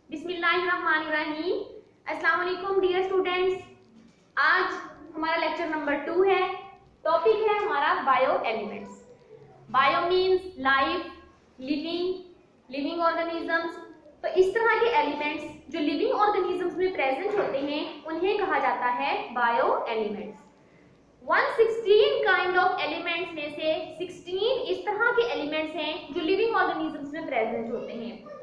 बिस्मिल्लाहिर्रहमानिर्रहीम। अस्सलाम वालेकुम डियर स्टूडेंट्स। आज हमारा लेक्चर नंबर 2 है। टॉपिक है हमारा bio elements. Bio means life, living organisms. तो इस तरह के एलिमेंट्स जो लिविंग ऑर्गेनिजम्स में प्रेजेंट होते हैं उन्हें कहा जाता है bio elements. 116 kind of elements में से 16 इस तरह के एलिमेंट्स हैं जो लिविंग ऑर्गेनिजम्स में प्रेजेंट होते हैं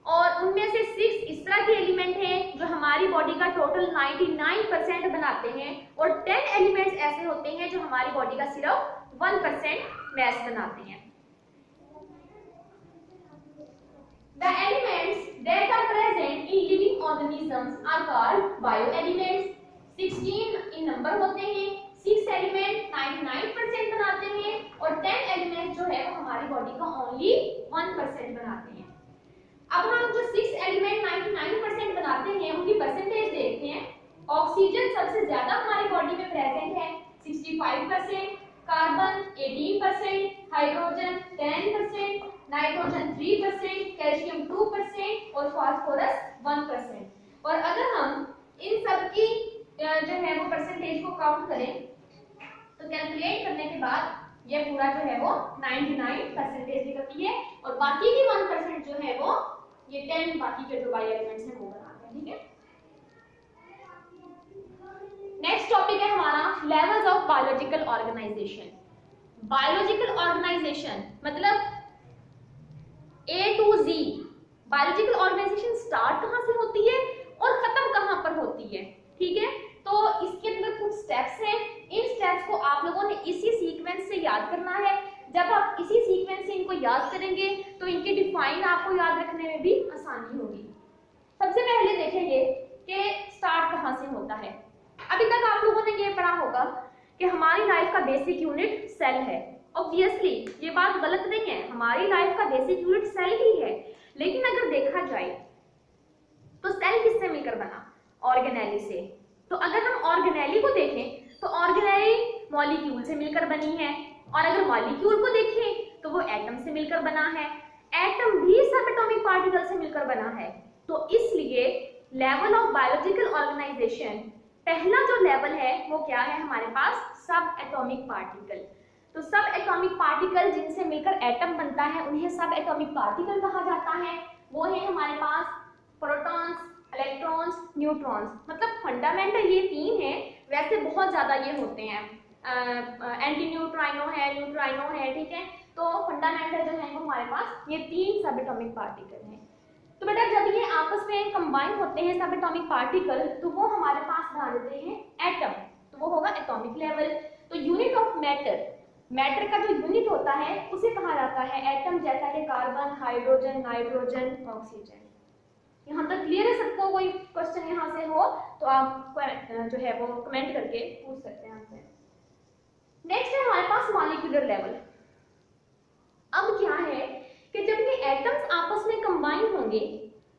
और उनमें से 6 इस तरह के एलिमेंट हैं जो हमारी बॉडी का टोटल 99% बनाते हैं और 10 एलिमेंट्स ऐसे होते हैं जो हमारी बॉडी का सिर्फ 1% मैस बनाते हैं। The elements that are present in living organisms are called bioelements। 16 in number होते हैं। 6 एलिमेंट 99% बनाते हैं और 10 एलिमेंट जो है वो हमारी बॉडी का ओनली 1% बनाते हैं। अब हम जो 6 एलिमेंट 99% बनाते हैं उनकी परसेंटेज देखते हैं। ऑक्सीजन सबसे ज्यादा हमारी बॉडी में प्रेजेंट है 65%, कार्बन 18%, हाइड्रोजन 10%, नाइट्रोजन 3%, कैल्शियम 2% और फास्फोरस 1%। और अगर हम इन सब की जो है वो परसेंटेज को काउंट करें तो कैलकुलेट करने के बाद ये पूरा जो है वो 99% निकलती है और बाकी की 1% जो है वो ये 10 बाकी के जो बायो एलिमेंट्स हैं वो बनाते हैं। ठीक है। नेक्स्ट टॉपिक है हमारा levels of biological organization. Biological organization मतलब A to Z. Biological organization start कहां से होती है और खत्म कहां पर होती है। ठीक है। तो इसके अंदर कुछ स्टेप्स हैं। इन स्टेप्स को आप लोगों ने इसी सीक्वेंस से याद करना है। जब आप इसी सीक्वेंस से इनको याद करेंगे तो इनके डिफाइन आपको याद रखने में भी आसानी होगी। सबसे पहले देखेंगे कि स्टार्ट कहां से होता है। अभी तक आप लोगों ने ये पढ़ा होगा कि हमारी लाइफ का बेसिक यूनिट सेल है। ऑब्वियसली ये बात गलत नहीं है, हमारी लाइफ का बेसिक यूनिट सेल ही है। लेकिन अगर देखा जाए तो सेल किससे मिलकर बना? ऑर्गेनेली से। तो अगर हम ऑर्गेनेली को देखें तो ऑर्गेनेली मॉलिक्यूल से मिलकर बनी है और अगर मॉलिक्यूल को देखें तो वो एटम से मिलकर बना है। एटम भी सब एटॉमिक पार्टिकल से मिलकर बना है। तो इसलिए लेवल ऑफ बायोलॉजिकल ऑर्गेनाइजेशन पहला जो लेवल है वो क्या है हमारे पास? सब एटॉमिक पार्टिकल। तो सब एटॉमिक पार्टिकल जिनसे मिलकर एटम बनता है उन्हें सब एटॉमिक पार्टिकल कहा जाता है। वो है हमारे पास प्रोटॉन्स, इलेक्ट्रॉन्स, न्यूट्रॉन्स। मतलब फंडामेंटल ये 3 हैं, वैसे बहुत ज्यादा ये होते हैं। एंटी न्यूट्राइनो है, न्यूट्राइनो है। ठीक है। तो फंडामेंटल जो है वो हमारे पास ये 3 सब एटॉमिक पार्टिकल हैं। तो बेटा जब ये आपस में कंबाइन होते हैं सब एटॉमिक पार्टिकल तो वो हमारे पास बना देते हैं एटम। तो वो होगा एटॉमिक लेवल। तो यूनिट ऑफ मैटर, मैटर का जो यूनिट होता है उसे कहा जाता है एटम। जैसा कि कार्बन, हाइड्रोजन, नाइट्रोजन, ऑक्सीजन। यहाँ तक क्लियर है सबको? कोई क्वेश्चन यहाँ से हो तो आप जो है वो कमेंट करके पूछ सकते हैं हमसे। नेक्स्ट है हमारे पास मॉलिक्यूलर लेवल। अब क्या है कि जब ये एटम्स आपस में कंबाइन होंगे,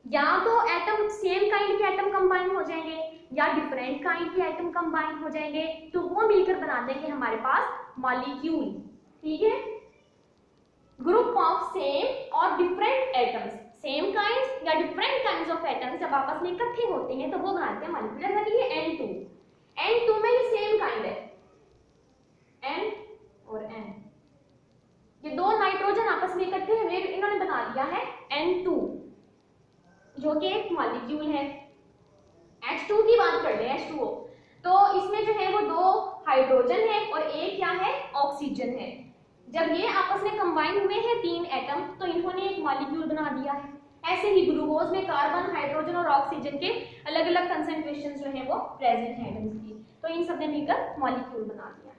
या तो एटम सेम काइंड के एटम कंबाइन हो जाएंगे या डिफरेंट काइंड के एटम कंबाइन हो जाएंगे, तो वो मिलकर बना देंगे हमारे पास मॉलिक्यूल। ठीक है। ग्रुप ऑफ सेम और डिफरेंट एटम्स, सेम काइंड्स या डिफरेंट काइंड्स ऑफ एटम्स जब आपस में इकट्ठे होते हैं तो वो बनाते हैं मॉलिक्यूल। जैसा कि ये N2, N2 में ये सेम काइंड है N और N। ये 2 नाइट्रोजन आपस में इकट्ठे हुए इन्होंने बना दिया है N2 जो कि एक मॉलिक्यूल है। H2 की बात कर रहे हैं, H2O। तो इसमें जो है वो 2 हाइड्रोजन है और एक क्या है? ऑक्सीजन है। जब ये आपस में कंबाइन हुए हैं 3 एटम तो इन्होंने एक मॉलिक्यूल बना दिया है। ऐसे ही ग्लूकोज में कार्बन, हाइड्रोजन और ऑक्सीजन के अलग अलग कंसंट्रेशन जो है वो प्रेजेंट है एटम्स की। तो इन सब ने मिलकर मॉलिक्यूल बना दिया है।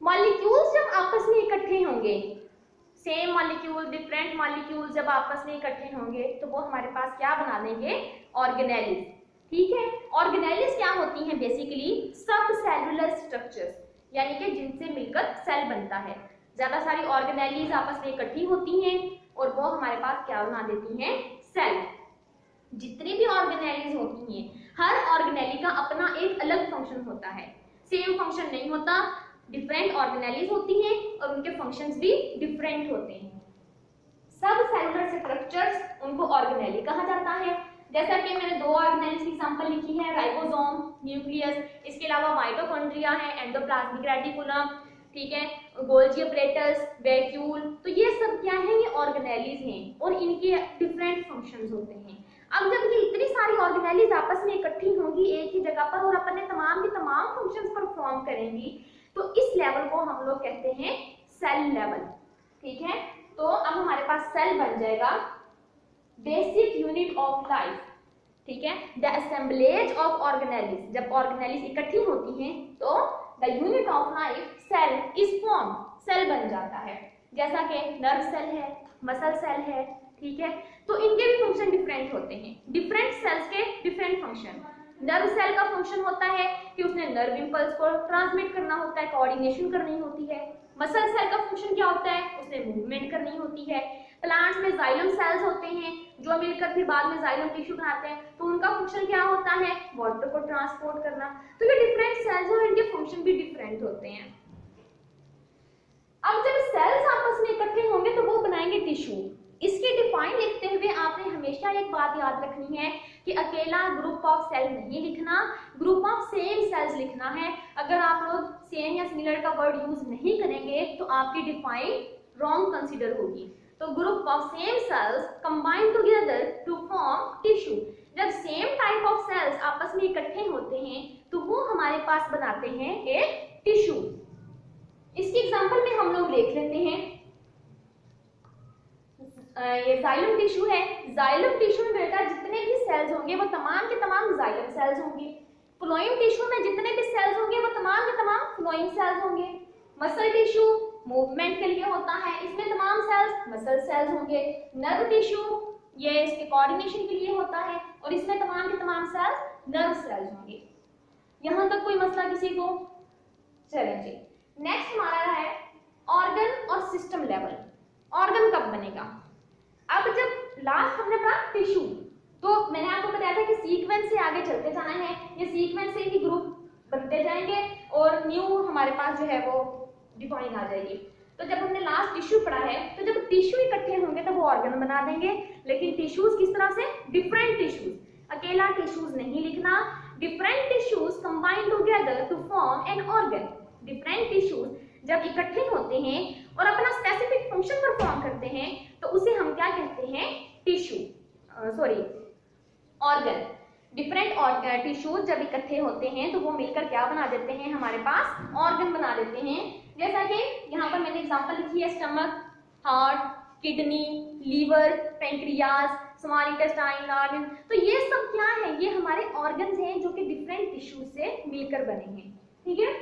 मॉलिक्यूल्स जब आपस में इकट्ठे होंगे, सेम मॉलिक्यूल, डिफरेंट मॉलिक्यूल जब आपस में इकट्ठे होंगे तो वो हमारे पास क्या बना देंगे? ऑर्गेनेलिस। ठीक है। ऑर्गेनेलिस क्या होती हैं? बेसिकली सब सेलुलर स्ट्रक्चर्स, यानी कि जिनसे मिलकर सेल बनता है। ज्यादा सारी ऑर्गेनेलिस आपस में इकट्ठी होती हैं और वो हमारे पास क्या बना देती हैं? सेल। जितनी भी ऑर्गेनेलिस होती हैं हर ऑर्गेनेली का अपना एक अलग फंक्शन होता है, सेम फंक्शन नहीं होता। डिफरेंट ऑर्गेनेलिस होती हैं और उनके फंक्शंस भी डिफरेंट होते हैं। सब सेलुलर स्ट्रक्चर्स उनको ऑर्गेनेली कहा जाता है। जैसा कि मैंने दो ऑर्गेनेल्स की एग्जांपल लिखी है, राइबोसोम, न्यूक्लियस, इसके अलावा माइटोकॉन्ड्रिया है, एंडोप्लाज्मिक रेटिकुलम, ठीक है, गोल्गी अपरेटस, वैक्यूल। तो ये सब क्या है, ये ऑर्गेनेलीज हैं और इनके डिफरेंट फंक्शंस होते हैं। अब जब ये इतनी सारी ऑर्गेनेलीज आपस में इकट्ठी होंगी एक ही जगह पर और अपने तमाम के तमाम फंक्शंस परफॉर्म करेंगी, तो इस लेवल को हम लोग कहते हैं सेल लेवल, ठीक है। तो अब हमारे पास सेल बन जाएगा बेसिक यूनिट ऑफ लाइफ, ठीक है। द असेंबलेज ऑफ ऑर्गेनेलीज, जब ऑर्गेनेलीज इकट्ठी होती हैं तो the unit of life cell is form, cell बन जाता है। जैसा कि नर्व सेल है, मसल सेल है, ठीक है। तो इनके भी फंक्शन डिफरेंट होते हैं, डिफरेंट सेल्स के डिफरेंट फंक्शन। नर्व सेल का फंक्शन होता है कि उसने नर्व इंपल्स को ट्रांसमिट करना होता है, कोऑर्डिनेशन करनी होती है। मसल सेल का फंक्शन क्या होता है, उसने मूवमेंट करनी होती है। प्लांट्स में जाइलम सेल्स होते हैं जो मिलकर फिर बाद में जाइलम टिश्यू बनाते हैं, तो उनका फंक्शन क्या होता है, वाटर को ट्रांसपोर्ट करना। तो ये डिफरेंट सेल्स और इनके फंक्शन भी डिफरेंट होते हैं। अब जब सेल्स आपस में इकट्ठे होंगे तो वो बनाएंगे टिश्यू। इसके डिफाइन लिखते हुए आपने हमेशा एक बात याद रखनी है कि अकेला ग्रुप ऑफ सेल नहीं लिखना, ग्रुप ऑफ सेम सेल्स लिखना है। अगर आप लोग सेम या सिमिलर का वर्ड यूज नहीं करेंगे तो आपकी डिफाइन रॉन्ग कंसीडर होगी। तो group of same cells combine together to form tissue. जब सेम टाइप ऑफ सेल्स आपस में इकट्ठे होते हैं तो वो हमारे पास बनाते हैं एक टिश्यू। इसकी एग्जांपल में हम लोग देख लेते हैं। ये जाइलम टिश्यू है। जाइलम टिश्यू में बेटा जितने भी सेल्स होंगे वो तमाम के तमाम जाइलम सेल्स होंगे। फ्लोएम टिश्यू में जितने भी सेल्स होंगे वो तमाम के तमाम फ्लोएम सेल्स होंगे। मसल टिश्यू मूवमेंट के लिए होता है, इसमें तमाम सेल्स मसल सेल्स होंगे। नर्व टिश्यू ये इसके कोऑर्डिनेशन के लिए होता है और इसमें तमाम के तमाम सेल्स नर्व सेल्स होंगे। यहां तक कोई मसला किसी को? चलें जी, नेक्स्ट हमारा है ऑर्गन और सिस्टम लेवल। ऑर्गन कब बनेगा? अब जब लास्ट हमने पढ़ा टिश्यू, तो मैंने आपको बताया था कि सीक्वेंस से आगे चलते जाना है, ये सीक्वेंस से ही ग्रुप बनते जाएंगे और न्यू हमारे पास जो है वो डिफाइन आ जाएगी। तो जब हमने लास्ट टिश्यू पढ़ा है तो जब टिश्यू इकट्ठे होंगे तो वो ऑर्गन बना देंगे। लेकिन टिश्यूज किस तरह से? डिफरेंट टिश्यूज, अकेला टिश्यूज नहीं लिखना, different tissues combine together to form an organ. Different tissues जब इकट्ठे होते हैं और अपना स्पेसिफिक फंक्शन परफॉर्म करते हैं तो उसे हम क्या कहते हैं? Tissue, sorry organ. Different tissues जब इकट्ठे होते हैं तो वो मिलकर क्या बना देते हैं? हमारे पास ऑर्गन बना देते हैं। जैसा कि यहाँ पर मैंने एग्जांपल लिखी है, stomach, heart, kidney, liver, pancreas, small intestine, organ. तो ये सब क्या है? ये हमारे ऑर्गन्स हैं जो कि डिफरेंट टिश्यूज से मिलकर बने हैं, ठीक है।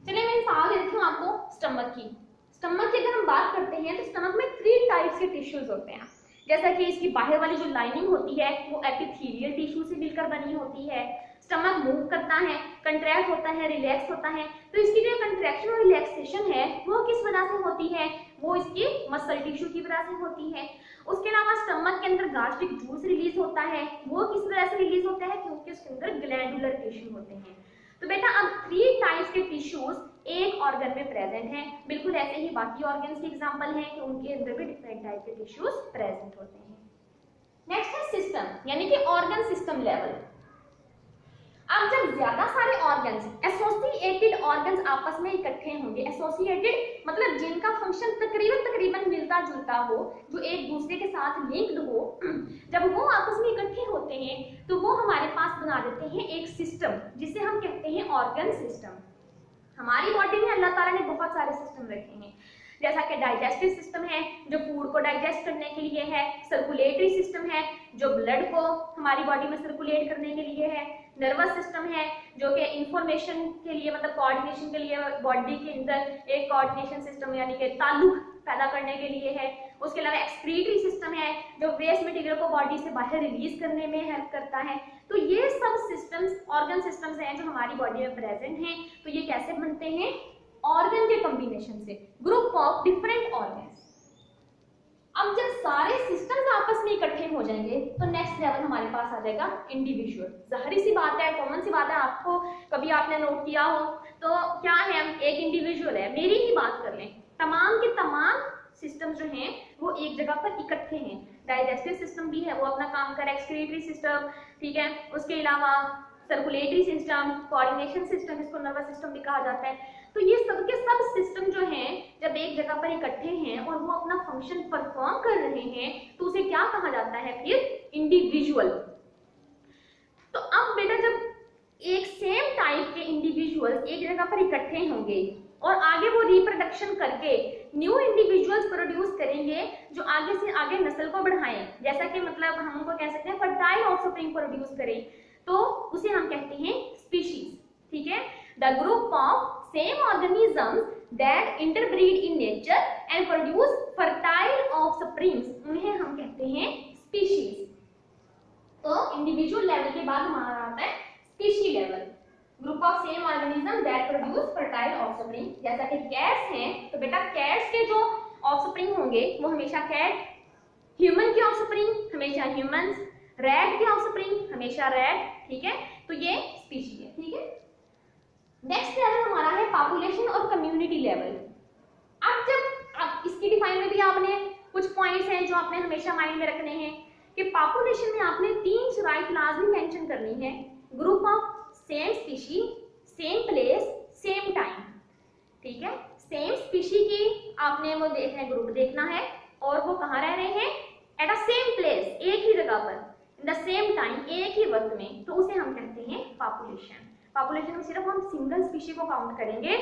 चलिए मैं मिसाल देती हूँ आपको स्टमक की। स्टमक की अगर हम बात करते हैं तो स्टमक में 3 टाइप्स के टिश्यूज होते हैं। जैसा कि इसकी बाहर वाली जो लाइनिंग होती है वो एपिथेलियल टिश्यू से मिलकर बनी होती है। स्टमक मूव करता है, कंट्रैक्ट होता है, रिलैक्स होता है। तो इसकी जो कंट्रैक्शन और रिलैक्सेशन है वो किस वजह से होती है? वो इसकी मसल टिश्यू की वजह से होती है। उसके अलावा स्टमक के अंदर गास्ट्रिक जूस रिलीज होता है, वो किस वजह से रिलीज होता है? क्योंकि उसके अंदर ग्लैंडुलर टिश्यू होते हैं। तो बेटा अब 3 टाइप्स के टिश्यूज एक ऑर्गन में प्रेजेंट हैं। बिल्कुल ऐसे ही बाकी ऑर्गन्स के एग्जांपल हैं कि उनके अंदर भी डिफरेंट टाइप के टिश्यूज प्रेजेंट होते हैं। नेक्स्ट है सिस्टम, यानी कि ऑर्गन सिस्टम लेवल। अब जब ज्यादा सारे ऑर्गन्स, एसोसिएटेड ऑर्गन्स आपस में इकट्ठे होंगे, एसोसिएटेड मतलब जिनका फंक्शन तकरीबन मिलता जुलता हो, जो एक दूसरे के साथ लिंक्ड हो, जब वो आपस में इकट्ठे होते हैं तो वो हमारे पास बना देते हैं एक सिस्टम, जिसे हम कहते हैं ऑर्गन सिस्टम। हमारी बॉडी में अल्लाह ताला ने बहुत सारे सिस्टम रखे हैं, जैसा कि डाइजेस्टिव सिस्टम है जो फूड को डाइजेस्ट करने के लिए है, सर्कुलेटरी सिस्टम है जो ब्लड को हमारी बॉडी में सर्कुलेट करने के लिए है, नर्वस सिस्टम है जो कि इंफॉर्मेशन के लिए मतलब कोऑर्डिनेशन के लिए बॉडी के अंदर एक कोऑर्डिनेशन सिस्टम यानी कि ताल्लुक पैदा करने के लिए है। उसके अलावा एक्सक्रीटरी सिस्टम है जो वेस्ट मटेरियल को बॉडी से बाहर रिलीज करने में हेल्प करता है। तो ये सब सिस्टम्स ऑर्गन सिस्टम्स हैं जो हमारी बॉडी में प्रेजेंट हैं। तो ये कैसे बनते हैं? ऑर्गन के कॉम्बिनेशन से, ग्रुप ऑफ डिफरेंट ऑर्गन्स। अब जब सारे सिस्टम्स आपस में इकट्ठे हो जाएंगे तो नेक्स्ट लेवल हमारे पास आ जाएगा इंडिविजुअल। जाहिर सी बात है, कॉमन सी बात है, आपको कभी आपने नोट किया हो तो क्या है, एक इंडिविजुअल है, मेरी ही बात कर लें, तमाम के तमाम सिस्टम जो हैं वो एक जगह पर इकट्ठे हैं। डाइजेस्टिव सिस्टम भी है, वो अपना काम कर, एक्सक्रीटरी सिस्टम, ठीक है, उसके अलावा सर्कुलेटरी सिस्टम, कोऑर्डिनेशन सिस्टम, इसको नर्वस सिस्टम भी कहा जाता है। तो ये सब के सब सिस्टम जो हैं जब एक जगह पर इकट्ठे हैं और वो अपना फंक्शन परफॉर्म कर रहे हैं तो उसे क्या कहा जाता है फिर? इंडिविजुअल। तो अब बेटा जब एक सेम टाइप के इंडिविजुअल्स एक जगह पर इकट्ठे होंगे और आगे वो रिप्रोडक्शन करके न्यू इंडिविजुअल्स प्रोड्यूस करेंगे जो आगे से आगे नस्ल को बढ़ाएं, जैसा कि मतलब हम उनको कह सकते हैं फर्टाइल ऑफस्प्रिंग प्रोड्यूस करें, तो उसे हम कहते हैं स्पीशीज। ठीक है, the group of same organisms that interbreed in nature and produce fertile offsprings, उन्हें हम कहते हैं स्पीशीज। तो इंडिविजुअल लेवल के बाद हमारा आता है species level, group of same organism that produce fertile offspring. जैसा कि कैट्स हैं तो बेटा कैट्स के जो ऑफस्प्रिंग होंगे वो हमेशा कैट, ह्यूमन के ऑफस्प्रिंग हमेशा ह्यूमंस, रैट के ऑफस्प्रिंग हमेशा रैट। ठीक है, तो ये स्पीशी है। ठीक है, नेक्स्ट लेवल हमारा है पॉपुलेशन और कम्युनिटी लेवल। अब जब आप इसकी डिफाइन में भी आपने कुछ पॉइंट्स हैं जो आपने हमेशा माइंड में रखने हैं कि पॉपुलेशन में आपने 3 शराइत लाजमी मेंशन करनी है, group of same species, same place, same time. ठीक है, सेम स्पीशी की आपने वो देखना है, ग्रुप देखना है, और वो कहाँ रह रहे हैं? एट अ सेम प्लेस, एक ही जगह पर, इन द सेम टाइम, एक ही वक्त में, तो उसे हम कहते हैं पॉपुलेशन। पॉपुलेशन में सिर्फ हम सिंगल स्पीशी को काउंट करेंगे,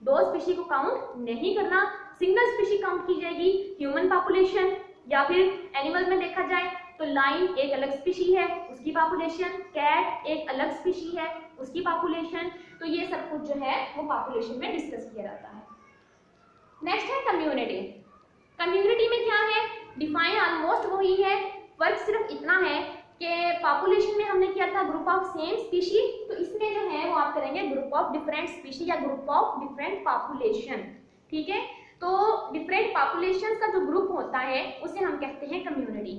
2 स्पीशी को काउंट नहीं करना। सिंगल स्पीशी काउंट की जाएगी ह्यूमन पॉपुलेशन, या फिर एनिमल में देखा जाए तो लाइन एक अलग स्पीशी है उसकी पॉपुलेशन, कैट एक अलग स्पीशी है उसकी पॉपुलेशन। तो ये सब कुछ जो है वो पॉपुलेशन में डिस्कस किया जाता है। नेक्स्ट है कम्युनिटी। कम्युनिटी में क्या है? डिफाइन ऑलमोस्ट वही है, फर्क सिर्फ इतना है कि पॉपुलेशन में हमने किया था ग्रुप ऑफ सेम स्पीशी, तो इसमें जो है वो आप करेंगे ग्रुप ऑफ डिफरेंट स्पीशी या ग्रुप ऑफ डिफरेंट पॉपुलेशन। ठीक है, तो डिफरेंट पॉपुलेशन का जो ग्रुप होता है उसे हम कहते हैं कम्युनिटी।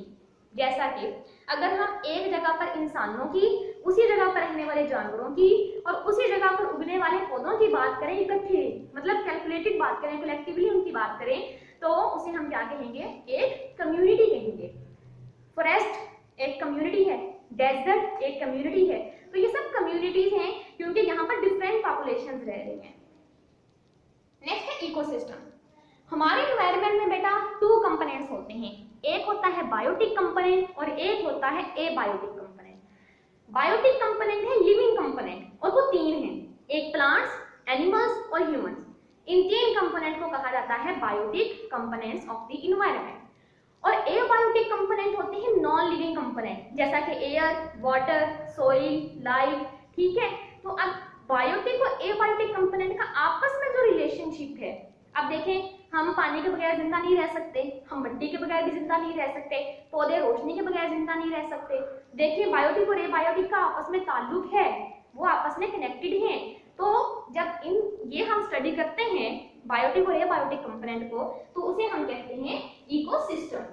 जैसा कि अगर हम एक जगह पर इंसानों की, उसी जगह पर रहने वाले जानवरों की और उसी जगह पर उगने वाले पौधों की बात करें इकट्ठे, मतलब कैलकुलेटेड बात करें, कलेक्टिवली उनकी बात करें, तो उसे हम क्या कहेंगे? एक कम्युनिटी कहेंगे। फॉरेस्ट एक कम्युनिटी है, डेजर्ट एक कम्युनिटी है, तो ये सब कम्युनिटीज हैं क्योंकि यहाँ पर डिफरेंट पॉपुलेशंस रह रही हैं। नेक्स्ट है इकोसिस्टम। हमारे एनवायरनमेंट में बेटा 2 कंपोनेंट्स होते हैं, एक होता है बायोटिक कंपोनेंट और एक होता है एबायोटिक कंपोनेंट। बायोटिक कंपोनेंट है लिविंग कंपोनेंट और वो 3 हैं, एक प्लांट्स, एनिमल्स और ह्यूमंस। इन 3 कंपोनेंट को कहा जाता है biotic components of the environment. और एबायोटिक कंपोनेंट होते हैं नॉन लिविंग कंपोनेंट, जैसा कि एयर, वाटर, सॉइल, लाइट। ठीक है, तो अब बायोटिक और एबायोटिक कंपोनेंट का आपस में जो रिलेशनशिप है, अब देखें हम पानी के बगैर जिंदा नहीं रह सकते, हम मिट्टी के बगैर भी जिंदा नहीं रह सकते, पौधे रोशनी के बगैर जिंदा नहीं रह सकते। देखिए बायोटिक और एबायोटिक का आपस में ताल्लुक है, वो आपस में कनेक्टेड हैं। तो जब ये हम स्टडी करते हैं बायोटिक और एबायोटिक कंपोनेंट को, तो उसे हम कहते हैं ecosystem.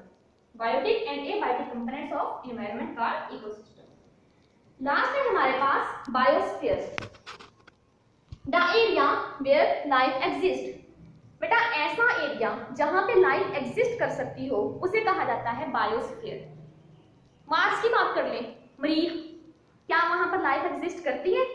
Biotic and abiotic components of environment का इकोसिस्टम। लास्ट है हमारे पास biosphere, the area where life exist. बेटा ऐसा एरिया जहां पे लाइफ एग्जिस्ट कर सकती हो उसे कहा जाता है बायोस्फीयर। मार्स की बात कर ले, मरीख, क्या वहां पर लाइफ एग्जिस्ट करती है?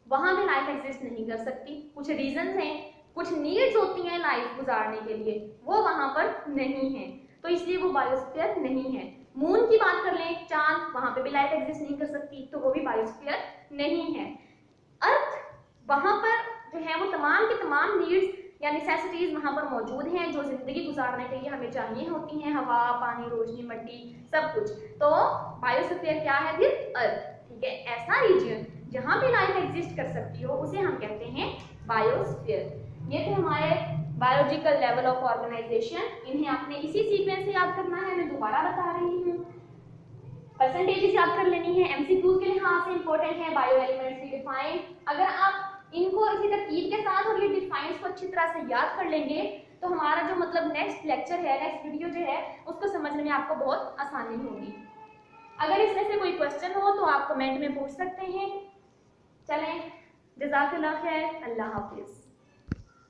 वहां भी लाइफ एग्जिस्ट नहीं कर सकती, कुछ रीजंस हैं, कुछ नीड्स होती हैं लाइफ गुजारने के लिए, वो वहां पर नहीं है, तो इसलिए वो बायोस्फीयर नहीं है। मून की बात कर लें, चांद, वहां पे भी लाइफ एग्जिस्ट नहीं कर सकती, तो वो भी बायोस्फीयर नहीं है। अर्थ, वहां पर जो है वो तमाम की तमाम नीड्स या नेसेसिटीज वहां पर मौजूद हैं जो जिंदगी गुजारने के लिए हमें चाहिए होती हैं, हवा, पानी, रोशनी, मिट्टी, सब कुछ। तो बायोस्फीयर क्या है फिर? अर्थ। ठीक है, ऐसा रीजन जहां पे लाइफ एग्जिस्ट कर सकती हो उसे हम कहते हैं बायोस्फीयर। ये थे हमारे बायोलॉजिकल लेवल ऑफ ऑर्गेनाइजेशन, इन्हें आपने इसी सीक्वेंस से याद करना है, मैं दोबारा बता रही हूँ। परसेंटेजेस याद कर लेनी है, एमसीक्यूज के लिहाज से इंपॉर्टेंट है, बायो एलिमेंट्स की डिफाइन। अगर आप इनको इसी तरकीब के साथ और ये डिफाइंस को अच्छी तरह से याद कर लेंगे तो हमारा जो मतलब नेक्स्ट लेक्चर है, नेक्स्ट वीडियो जो है, उसको समझने में आपको बहुत आसानी होगी। अगर इसमें से कोई क्वेश्चन हो तो आप कमेंट में पूछ सकते हैं। चलें, जज़ाकल्लाह खैर, अल्लाह हाफिज़।